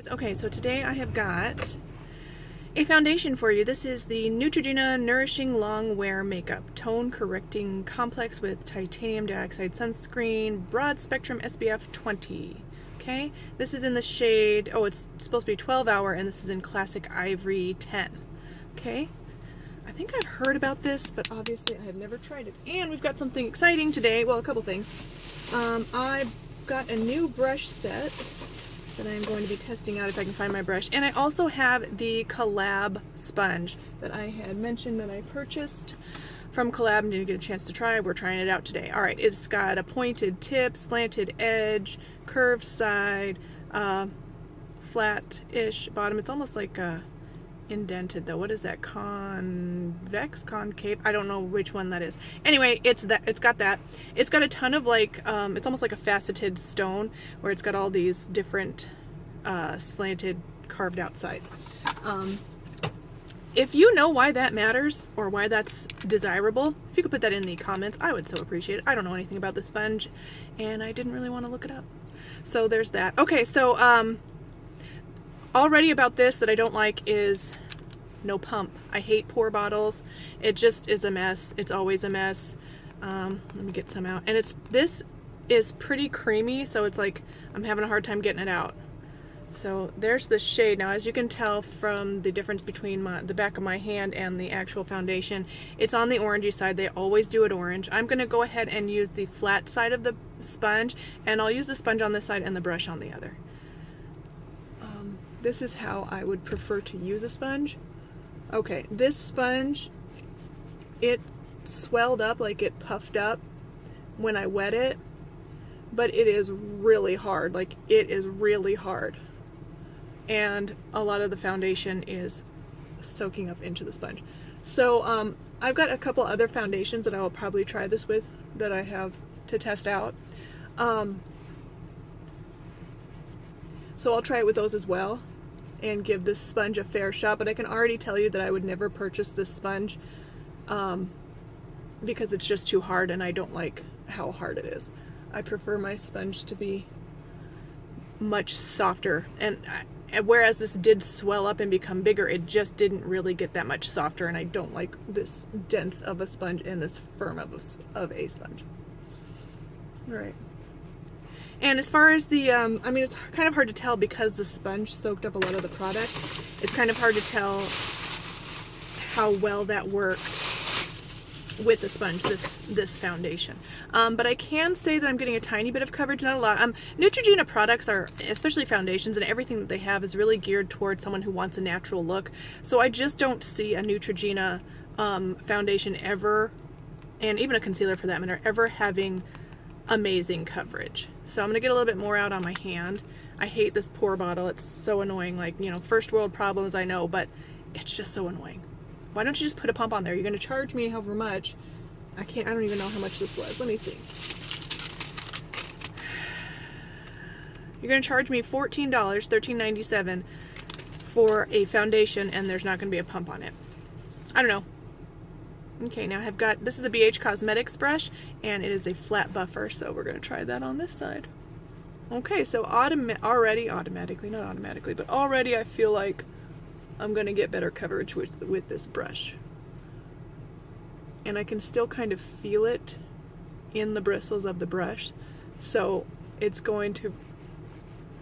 Okay, so today I have got a foundation for you. This is the Neutrogena Nourishing Long Wear Makeup Tone Correcting Complex with Titanium Dioxide Sunscreen, Broad Spectrum SPF 20. Okay, this is in the shade, oh, it's supposed to be 12 hour, and this is in Classic Ivory 10. Okay, I think I've heard about this, but obviously I have never tried it. And we've got something exciting today, well, a couple things. I've got a new brush set that I'm going to be testing out if I can find my brush. And I also have the Collab sponge that I had mentioned that I purchased from Collab and didn't get a chance to try. We're trying it out today. All right, it's got a pointed tip, slanted edge, curved side, flat-ish bottom. It's almost like indented though. What is that? Convex? Concave? I don't know which one that is. Anyway, it's got that. It's got a ton of like, it's almost like a faceted stone where it's got all these different slanted, carved out sides. If you know why that matters or why that's desirable, if you could put that in the comments, I would so appreciate it. I don't know anything about the sponge and I didn't really want to look it up. So there's that. Okay, so already about this that I don't like is no pump. I hate pour bottles. It just is a mess. It's always a mess. Let me get some out. And this is pretty creamy, so it's like I'm having a hard time getting it out. So there's the shade. Now, as you can tell from the difference between the back of my hand and the actual foundation, it's on the orangey side. They always do it orange. I'm going to go ahead and use the flat side of the sponge, and I'll use the sponge on this side and the brush on the other. This is how I would prefer to use a sponge. Okay, this sponge, it swelled up, like it puffed up when I wet it, but it is really hard. Like, it is really hard. And a lot of the foundation is soaking up into the sponge. So I've got a couple other foundations that I will probably try this with that I have to test out. So I'll try it with those as well and give this sponge a fair shot, but I can already tell you that I would never purchase this sponge because it's just too hard and I don't like how hard it is. I prefer my sponge to be much softer, and whereas this did swell up and become bigger, it just didn't really get that much softer, and I don't like this dense of a sponge and this firm of a sponge. All right. And as far as the, I mean, it's kind of hard to tell because the sponge soaked up a lot of the product. It's kind of hard to tell how well that worked with the sponge, this foundation. But I can say that I'm getting a tiny bit of coverage, not a lot. Neutrogena products are, especially foundations and everything that they have, is really geared towards someone who wants a natural look. So I just don't see a Neutrogena foundation ever, and even a concealer for that matter, ever having amazing coverage. So I'm gonna get a little bit more out on my hand. I hate this pour bottle. It's so annoying. Like, you know, first world problems, I know, but it's just so annoying. Why don't you just put a pump on there? You're gonna charge me however much. I don't even know how much this was. Let me see. You're gonna charge me $14, $13.97 for a foundation, and there's not gonna be a pump on it. I don't know. Okay, now I've got, this is a BH Cosmetics brush, and it is a flat buffer, so we're going to try that on this side. Okay, so already I feel like I'm going to get better coverage with this brush. And I can still kind of feel it in the bristles of the brush, so it's going to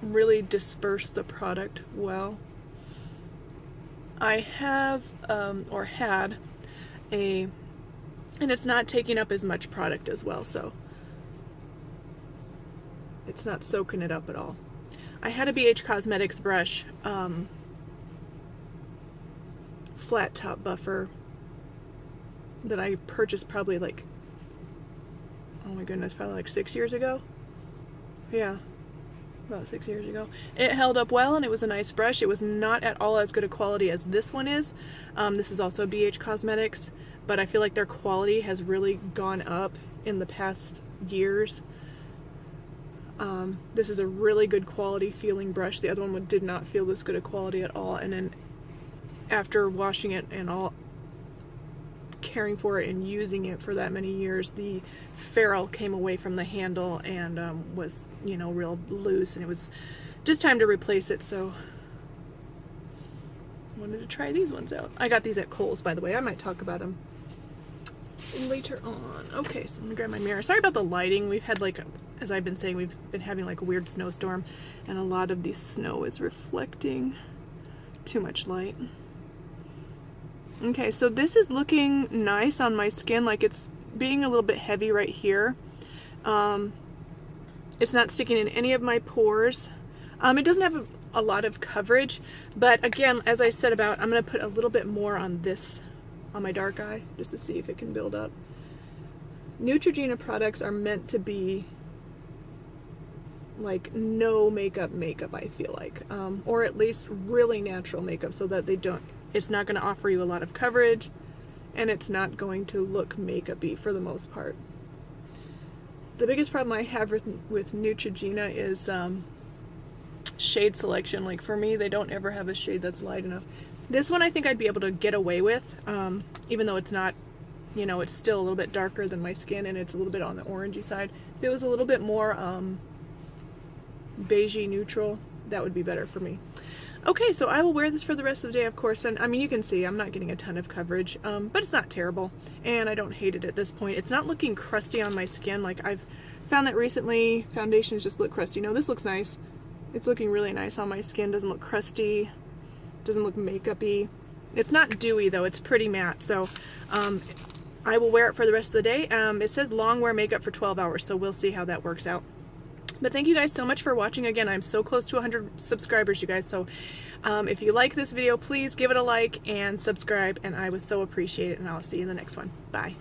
really disperse the product well. I have, or had, and it's not taking up as much product as well, so it's not soaking it up at all. I had a BH Cosmetics brush, flat top buffer, that I purchased probably like, oh my goodness, probably like 6 years ago. Yeah, about 6 years ago. It held up well and it was a nice brush. It was not at all as good a quality as this one is. This is also BH Cosmetics, but I feel like their quality has really gone up in the past years. This is a really good quality feeling brush. The other one did not feel this good a quality at all, and then after washing it and all, caring for it and using it for that many years, the ferrule came away from the handle and was, you know, real loose, and it was just time to replace it, so I wanted to try these ones out. I got these at Kohl's, by the way. I might talk about them later on. Okay, so I'm gonna grab my mirror. Sorry about the lighting. We've had, like, as I've been saying, we've been having like a weird snowstorm, and a lot of the snow is reflecting too much light. Okay, so this is looking nice on my skin, like it's being a little bit heavy right here. It's not sticking in any of my pores. It doesn't have a lot of coverage, but again, as I said about, I'm going to put a little bit more on this, on my dark eye, just to see if it can build up. Neutrogena products are meant to be like no makeup, I feel like, or at least really natural makeup, so that it's not going to offer you a lot of coverage, and it's not going to look makeup-y for the most part. The biggest problem I have with Neutrogena is shade selection. Like for me, they don't ever have a shade that's light enough. This one I think I'd be able to get away with, even though it's not, you know, it's still a little bit darker than my skin, and it's a little bit on the orangey side. If it was a little bit more beigey neutral, that would be better for me. Okay, so I will wear this for the rest of the day, of course, and I mean, you can see I'm not getting a ton of coverage, but it's not terrible, and I don't hate it at this point. It's not looking crusty on my skin. Like, I've found that recently foundations just look crusty. No, this looks nice. It's looking really nice on my skin. Doesn't look crusty, doesn't look makeup-y. It's not dewy though, it's pretty matte, so I will wear it for the rest of the day. It says long wear makeup for 12 hours, so we'll see how that works out. But thank you guys so much for watching. Again, I'm so close to 100 subscribers, you guys, so if you like this video, please give it a like and subscribe, and I would so appreciate it, and I'll see you in the next one. Bye.